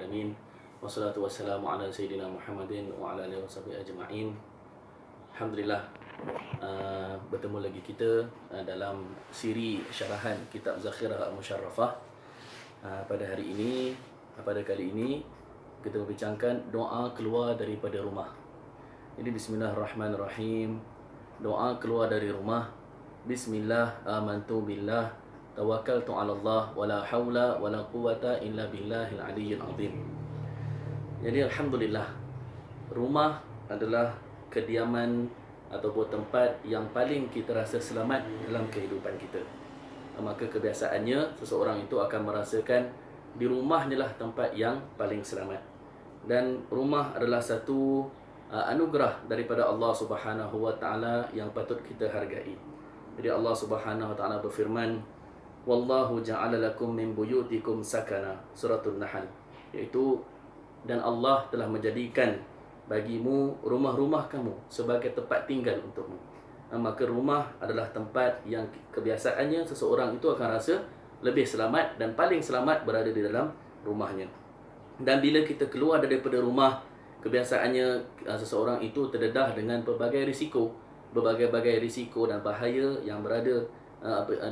alamin. Wassalatu wassalamu ala sayyidina Muhammadin wa ala alihi washabihi ajma'in. Alhamdulillah, bertemu lagi kita dalam siri syarahan kitab Zakhirah Al-Musharrafah. Pada kali ini kita membincangkan doa keluar daripada rumah. Jadi bismillahirrahmanirrahim. Doa keluar dari rumah. Bismillah, amantu billah, tawakkaltu 'ala Allah, wala haula wala quwwata illa billahil aliyyil azim. Jadi alhamdulillah, rumah adalah kediaman ataupun tempat yang paling kita rasa selamat dalam kehidupan kita. Maka kebiasaannya seseorang itu akan merasakan di rumahnya lah tempat yang paling selamat. Dan rumah adalah satu anugerah daripada Allah Subhanahu wa taala yang patut kita hargai. Jadi Allah Subhanahu wa taala berfirman, wallahu ja'ala lakum min buyutikum sakana, suratul Nahl, iaitu dan Allah telah menjadikan bagimu rumah-rumah kamu sebagai tempat tinggal untukmu. Maka rumah adalah tempat yang kebiasaannya seseorang itu akan rasa lebih selamat dan paling selamat berada di dalam rumahnya. Dan bila kita keluar daripada rumah, kebiasaannya seseorang itu terdedah dengan berbagai risiko dan bahaya yang berada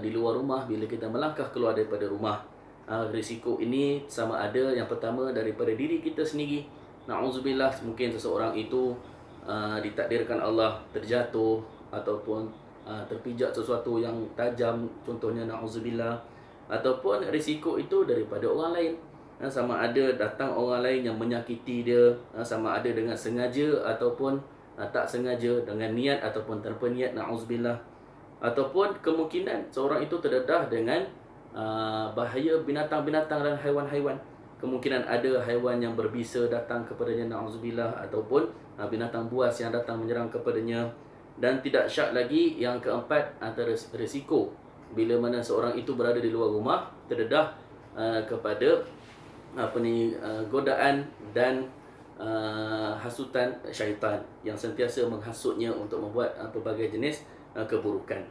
di luar rumah bila kita melangkah keluar daripada rumah. Risiko ini sama ada yang pertama daripada diri kita sendiri. Na'udzubillah, mungkin seseorang itu ditakdirkan Allah terjatuh ataupun terpijak sesuatu yang tajam, contohnya na'udzubillah. Ataupun risiko itu daripada orang lain. Sama ada datang orang lain yang menyakiti dia, sama ada dengan sengaja ataupun tak sengaja, dengan niat ataupun tanpa niat, na'udzubillah. Ataupun kemungkinan seorang itu terdedah dengan bahaya binatang-binatang dan haiwan-haiwan. Kemungkinan ada haiwan yang berbisa datang kepadanya, na'udzubillah, ataupun binatang buas yang datang menyerang kepadanya. Dan tidak syak lagi yang keempat, antara risiko bila mana seorang itu berada di luar rumah, terdedah kepada godaan dan hasutan syaitan yang sentiasa menghasutnya untuk membuat pelbagai jenis keburukan.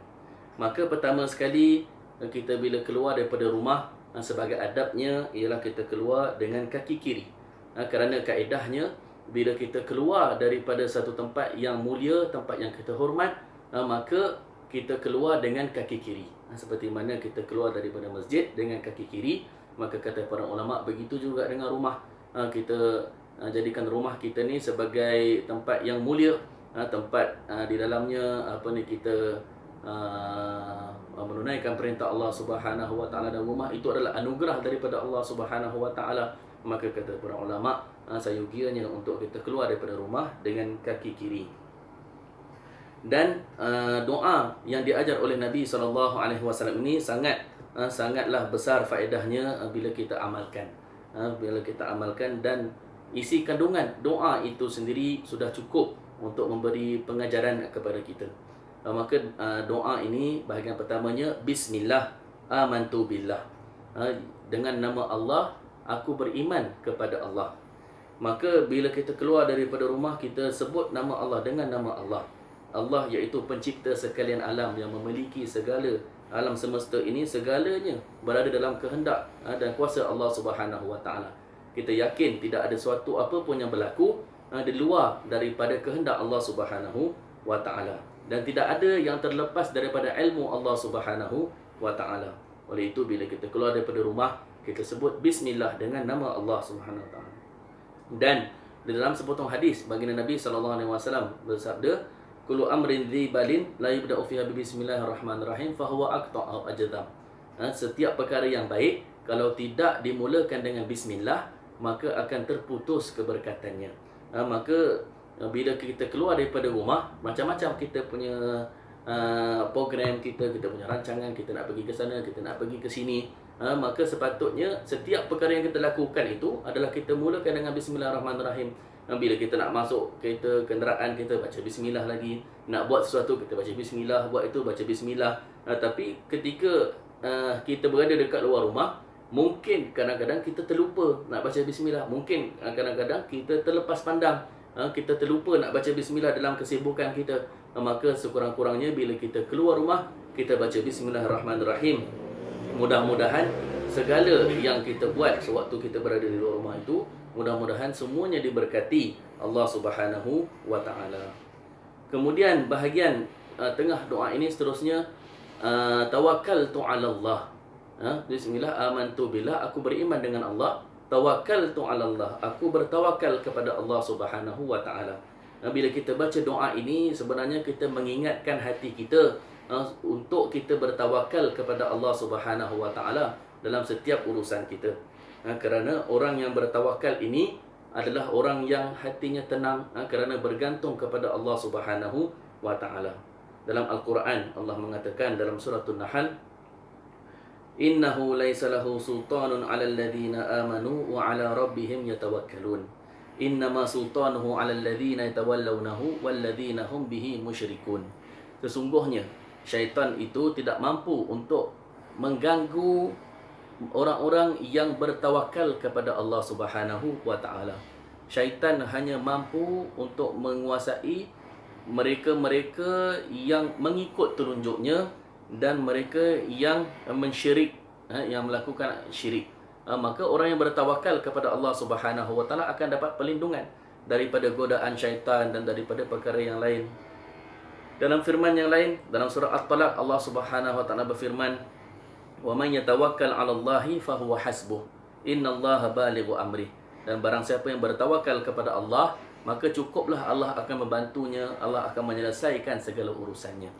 Maka pertama sekali kita bila keluar daripada rumah, sebagai adabnya ialah kita keluar dengan kaki kiri. Kerana kaedahnya bila kita keluar daripada satu tempat yang mulia, tempat yang kita hormat, maka kita keluar dengan kaki kiri. Seperti mana kita keluar daripada masjid dengan kaki kiri, maka kata para ulama begitu juga dengan rumah. Kita jadikan rumah kita ni sebagai tempat yang mulia, tempat di dalamnya kita menunaikan perintah Allah Subhanahu wa taala, dan rumah itu adalah anugerah daripada Allah Subhanahu wa taala. Maka kata para ulama, sayugianya untuk kita keluar daripada rumah dengan kaki kiri. Dan doa yang diajar oleh Nabi SAW ini sangatlah besar faedahnya bila kita amalkan. Dan isi kandungan doa itu sendiri sudah cukup untuk memberi pengajaran kepada kita. Maka doa ini bahagian pertamanya, bismillah, amantu billah, dengan nama Allah aku beriman kepada Allah. Maka bila kita keluar daripada rumah, kita sebut nama Allah dengan nama Allah. Allah iaitu pencipta sekalian alam yang memiliki segala alam semesta ini, segalanya berada dalam kehendak dan kuasa Allah Subhanahu wa taala. Kita yakin tidak ada sesuatu apa pun yang berlaku di luar daripada kehendak Allah Subhanahu wa taala, dan tidak ada yang terlepas daripada ilmu Allah Subhanahu wa taala. Oleh itu bila kita keluar daripada rumah, kita sebut bismillah dengan nama Allah Subhanahu wa taala. Dan di dalam sepotong hadis baginda Nabi SAW bersabda, kullu amrin dhi balin la yubda'u fiha bi bismillahirrahmanirrahim fahuwa aqta' aw ajdam. Setiap perkara yang baik kalau tidak dimulakan dengan bismillah, maka akan terputus keberkatannya. Maka bila kita keluar daripada rumah, macam-macam kita punya program kita punya rancangan, kita nak pergi ke sana, kita nak pergi ke sini. Maka sepatutnya setiap perkara yang kita lakukan itu adalah kita mulakan dengan bismillahirrahmanirrahim. Bila kita nak masuk kereta, kenderaan kita, baca bismillah lagi. Nak buat sesuatu, kita baca bismillah. Buat itu, baca bismillah. Tapi ketika kita berada dekat luar rumah, mungkin kadang-kadang kita terlupa nak baca bismillah. Mungkin kadang-kadang kita terlepas pandang, kita terlupa nak baca bismillah dalam kesibukan kita. Maka sekurang-kurangnya bila kita keluar rumah, kita baca bismillahirrahmanirrahim. Mudah-mudahan segala yang kita buat sewaktu kita berada di luar rumah itu, mudah-mudahan semuanya diberkati Allah Subhanahu wa taala. Kemudian bahagian tengah doa ini seterusnya, tawakkaltu 'ala Allah. Bismillah, amantu billah, aku beriman dengan Allah. Tawakkaltu 'ala Allah, aku bertawakal kepada Allah Subhanahu wa taala. Bila kita baca doa ini, sebenarnya kita mengingatkan hati kita untuk kita bertawakal kepada Allah Subhanahu wa taala dalam setiap urusan kita. Kerana orang yang bertawakal ini adalah orang yang hatinya tenang kerana bergantung kepada Allah Subhanahu wa taala. Dalam Al-Quran Allah mengatakan dalam surah An-Nahl, innahu laisa lahu sultanun 'alal ladzina amanu wa 'ala rabbihim yatawakkalun. Innama sultanuhu 'alal ladzina yatawallawnahu wal ladzina hum bihi musyrikun. Sesungguhnya syaitan itu tidak mampu untuk mengganggu orang-orang yang bertawakal kepada Allah Subhanahu wa taala. Syaitan hanya mampu untuk menguasai mereka-mereka yang mengikut telunjuknya dan mereka yang mensyirik, yang melakukan syirik. Maka orang yang bertawakal kepada Allah Subhanahu wa taala akan dapat perlindungan daripada godaan syaitan dan daripada perkara yang lain. Dalam firman yang lain, dalam surah At-Talaq, Allah Subhanahu wa taala berfirman, "Wa man yatawakkal 'ala Allahi fa huwa hasbuh. Innallaha balighu amrih." Dan barang siapa yang bertawakal kepada Allah, maka cukuplah Allah akan membantunya, Allah akan menyelesaikan segala urusannya.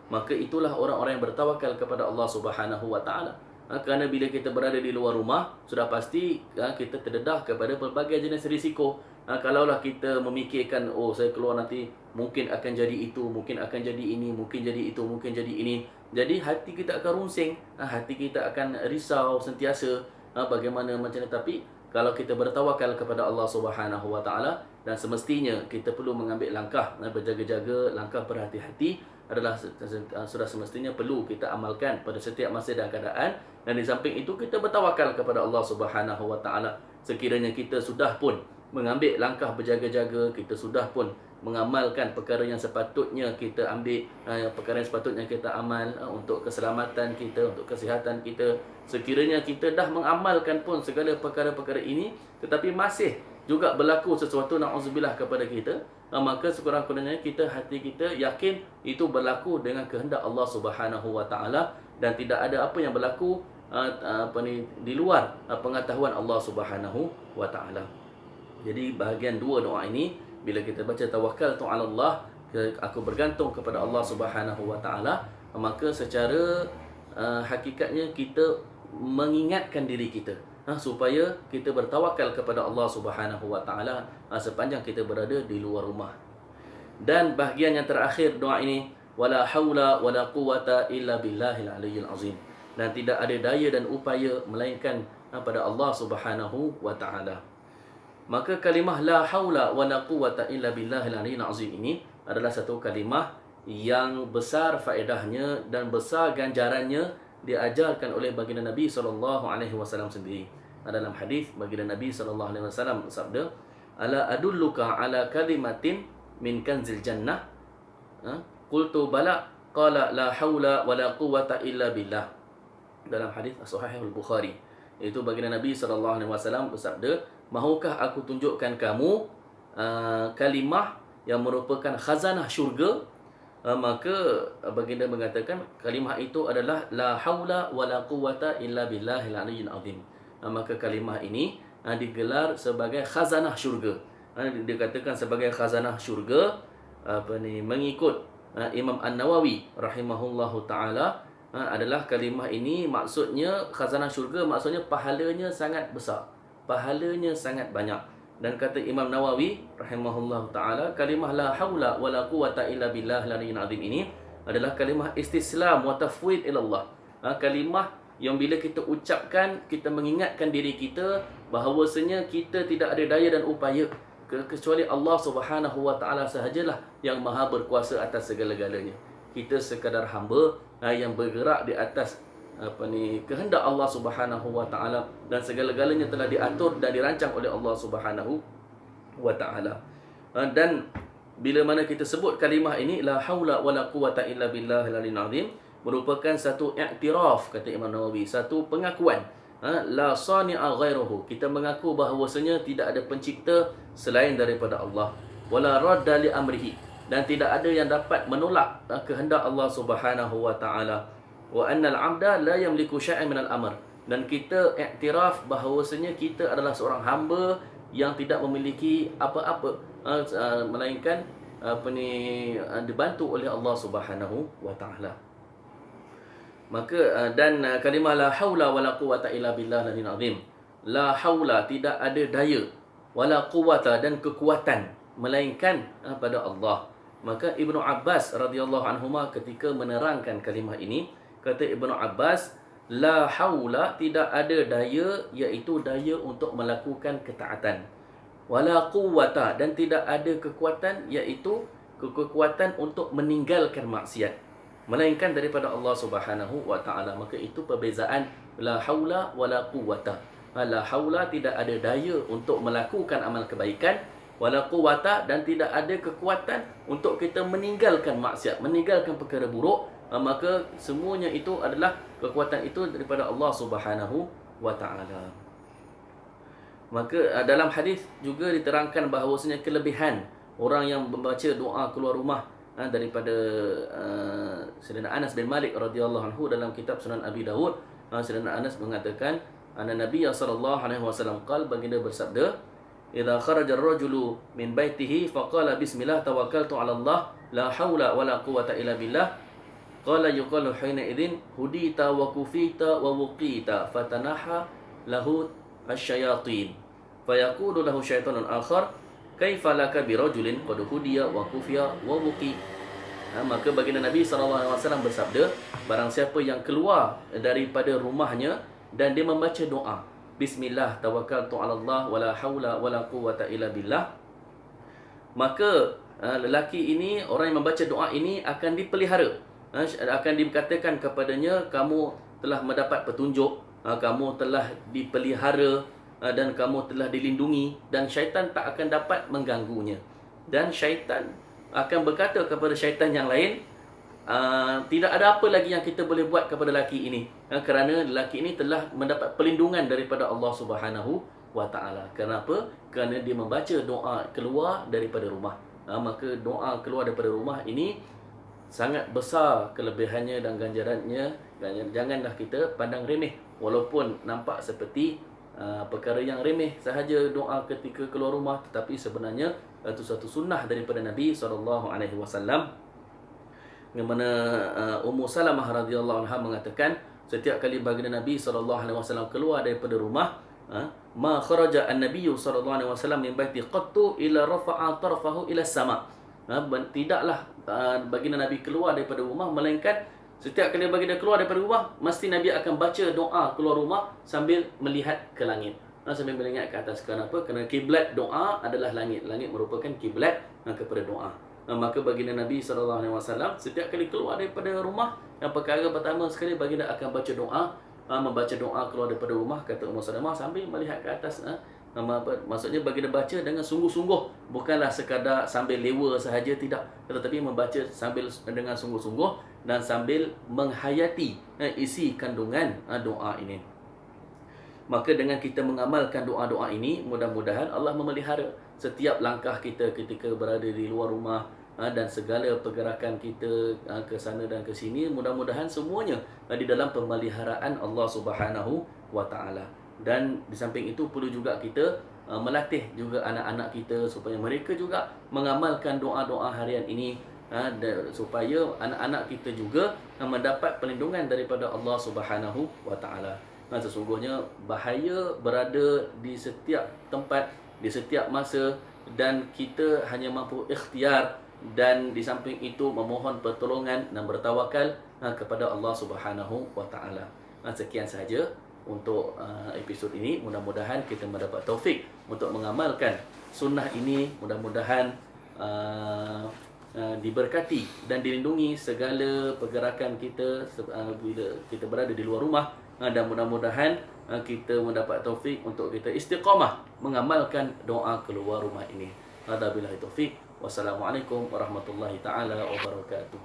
Maka itulah orang-orang yang bertawakal kepada Allah Subhanahu wa taala. Kerana bila kita berada di luar rumah, sudah pasti kita terdedah kepada pelbagai jenis risiko. Kalaulah kita memikirkan, oh saya keluar nanti mungkin akan jadi itu, mungkin akan jadi ini, mungkin jadi itu, mungkin jadi ini. Jadi hati kita akan runsing, hati kita akan risau sentiasa bagaimana macam ni. Tapi kalau kita bertawakal kepada Allah Subhanahu wa taala, dan semestinya kita perlu mengambil langkah berjaga-jaga, langkah berhati-hati adalah sudah semestinya perlu kita amalkan pada setiap masa dan keadaan. Dan di samping itu kita bertawakal kepada Allah Subhanahu wa taala. Sekiranya kita sudah pun mengambil langkah berjaga-jaga, kita sudah pun mengamalkan perkara yang sepatutnya kita ambil, perkara yang sepatutnya kita amal untuk keselamatan kita, untuk kesihatan kita. Sekiranya kita dah mengamalkan pun segala perkara-perkara ini, tetapi masih juga berlaku sesuatu na'udzubillah kepada kita, maka sekurang-kurangnya kita, hati kita yakin itu berlaku dengan kehendak Allah Subhanahu wa taala dan tidak ada apa yang berlaku di luar pengetahuan Allah Subhanahu wa taala. Jadi bahagian dua doa ini, bila kita baca tawakkaltu 'ala Allah, aku bergantung kepada Allah Subhanahu wa taala, maka secara hakikatnya kita mengingatkan diri kita supaya kita bertawakal kepada Allah Subhanahu wa taala sepanjang kita berada di luar rumah. Dan bahagian yang terakhir doa ini, wala haula wala quwata illa billahil aliyyil azim. Dan tidak ada daya dan upaya melainkan pada Allah Subhanahu wa taala. Maka kalimah la haula wala quwata illa billahil aliyyil azim ini adalah satu kalimah yang besar faedahnya dan besar ganjarannya, diajarkan oleh baginda Nabi SAW sendiri. Dalam hadis baginda Nabi SAW bersabda, ala adulluka ala kalimatin min kanzil jannah. Qultu bala, qala la haula wala quwata illa billah. Dalam hadis Sahih Al-Bukhari, itu baginda Nabi SAW bersabda, mahukah aku tunjukkan kamu kalimah yang merupakan khazanah syurga? Maka baginda mengatakan kalimah itu adalah la haula wala quwata illa billahil aliyyil azim. Maka kalimah ini digelar sebagai khazanah syurga. Dikatakan sebagai khazanah syurga mengikut Imam An-Nawawi rahimahullahu taala, adalah kalimah ini maksudnya khazanah syurga, maksudnya pahalanya sangat besar, pahalanya sangat banyak. Dan kata Imam Nawawi rahimahullah ta'ala, kalimah la hawla wa la quwata illa billah al-aliyyil azim ini adalah kalimah istislam wa tafwid ilallah. Kalimah yang bila kita ucapkan, kita mengingatkan diri kita bahawasanya kita tidak ada daya dan upaya kecuali Allah Subhanahu wa ta'ala sahajalah yang maha berkuasa atas segala-galanya. Kita sekadar hamba yang bergerak di atas kehendak Allah Subhanahu wa taala, dan segala-galanya telah diatur dan dirancang oleh Allah Subhanahu wa taala. Dan bila mana kita sebut kalimah ini la haula wala quwata illa billahil aliyyil azim, merupakan satu iktiraf, kata Imam Nawawi, satu pengakuan la sani'a ghairuhu, kita mengaku bahawasanya tidak ada pencipta selain daripada Allah, wala radda li amrihi, dan tidak ada yang dapat menolak kehendak Allah Subhanahu wa taala, wa annal 'abda la yamliku syai'an minal amr, dan kita iktiraf bahawasanya kita adalah seorang hamba yang tidak memiliki apa-apa melainkan dibantu oleh Allah Subhanahu wa taala. Maka dan kalimah la haula wala quwata illa billah al azim. La haula, tidak ada daya, wala quwata, dan kekuatan melainkan pada Allah. Maka Ibnu Abbas radhiyallahu anhuma ketika menerangkan kalimah ini, kata Ibnu Abbas, la haula, tidak ada daya, iaitu daya untuk melakukan ketaatan. Wala quwata, dan tidak ada kekuatan, iaitu kekuatan untuk meninggalkan maksiat, melainkan daripada Allah Subhanahu wa taala. Maka itu perbezaan la haula wala quwata. La haula, tidak ada daya untuk melakukan amal kebaikan, wala quwata, dan tidak ada kekuatan untuk kita meninggalkan maksiat, meninggalkan perkara buruk. Maka semuanya itu adalah kekuatan itu daripada Allah Subhanahu wa taala. Maka dalam hadis juga diterangkan bahawasanya kelebihan orang yang membaca doa keluar rumah daripada Sayyidina Anas bin Malik radhiyallahu anhu dalam kitab Sunan Abi Dawud. Sayyidina Anas mengatakan, anna Nabi sallallahu alaihi wasallam qala, baginda bersabda, idza kharaja ar-rajulu min baitihi faqala bismillah tawakkaltu 'ala Allah la haula wala quwwata illa billah, qala yuqalu hina idzin hudita wa kufita wa wuqita fatanaha lahu asyayatin fayaqulu lahu syaitanun akhar kaifa laka bi rajulin qad hudiya wa kufiya wa wuqi. Maka baginda Nabi SAW bersabda, barang siapa yang keluar daripada rumahnya dan dia membaca doa bismillah tawakkaltu 'ala Allah wala haula wala quwwata illa billah, maka lelaki ini, orang yang membaca doa ini akan dipelihara, akan dikatakan kepadanya, kamu telah mendapat petunjuk, kamu telah dipelihara, dan kamu telah dilindungi, dan syaitan tak akan dapat mengganggunya. Dan syaitan akan berkata kepada syaitan yang lain, tidak ada apa lagi yang kita boleh buat kepada lelaki ini, kerana lelaki ini telah mendapat perlindungan daripada Allah Subhanahu wa taala. Kenapa? Kerana dia membaca doa keluar daripada rumah. Maka doa keluar daripada rumah ini sangat besar kelebihannya dan ganjarannya. Janganlah kita pandang remeh, walaupun nampak seperti perkara yang remeh sahaja doa ketika keluar rumah, tetapi sebenarnya itu satu sunnah daripada Nabi SAW, yang mana Ummu Salamah radhiyallahu anha mengatakan, setiap kali baginda Nabi SAW keluar daripada rumah, ma kharaja an-nabiy sallallahu alaihi wasallam min baiti qattu ila rafa'a tarfahu ila sama. Tidaklah baginda Nabi keluar daripada rumah, melainkan setiap kali baginda keluar daripada rumah, mesti Nabi akan baca doa keluar rumah sambil melihat ke langit, sambil melihat ke atas. Kenapa? Kerana kiblat doa adalah langit. Langit merupakan kiblat kepada doa. Maka baginda Nabi SAW setiap kali keluar daripada rumah, yang perkara pertama sekali baginda akan baca doa, membaca doa keluar daripada rumah, kata Ummu Salamah, sambil melihat ke atas. Maksudnya baginda baca dengan sungguh-sungguh, bukanlah sekadar sambil lewa sahaja, tidak, tetapi membaca sambil dengan sungguh-sungguh dan sambil menghayati isi kandungan doa ini. Maka dengan kita mengamalkan doa-doa ini, mudah-mudahan Allah memelihara setiap langkah kita ketika berada di luar rumah, dan segala pergerakan kita ke sana dan ke sini, mudah-mudahan semuanya di dalam pemeliharaan Allah Subhanahu wa taala. Dan di samping itu perlu juga kita melatih juga anak-anak kita supaya mereka juga mengamalkan doa-doa harian ini, supaya anak-anak kita juga mendapat perlindungan daripada Allah Subhanahu wa taala. Sesungguhnya bahaya berada di setiap tempat, di setiap masa, dan kita hanya mampu ikhtiar, dan di samping itu memohon pertolongan dan bertawakal kepada Allah Subhanahu wa taala. Sekian sahaja untuk episod ini. Mudah-mudahan kita mendapat taufik untuk mengamalkan sunnah ini. Mudah-mudahan diberkati dan dilindungi segala pergerakan kita bila kita berada di luar rumah, dan mudah-mudahan kita mendapat taufik untuk kita istiqamah mengamalkan doa keluar rumah ini. Hada billahi taufik. Wassalamualaikum warahmatullahi taala wabarakatuh.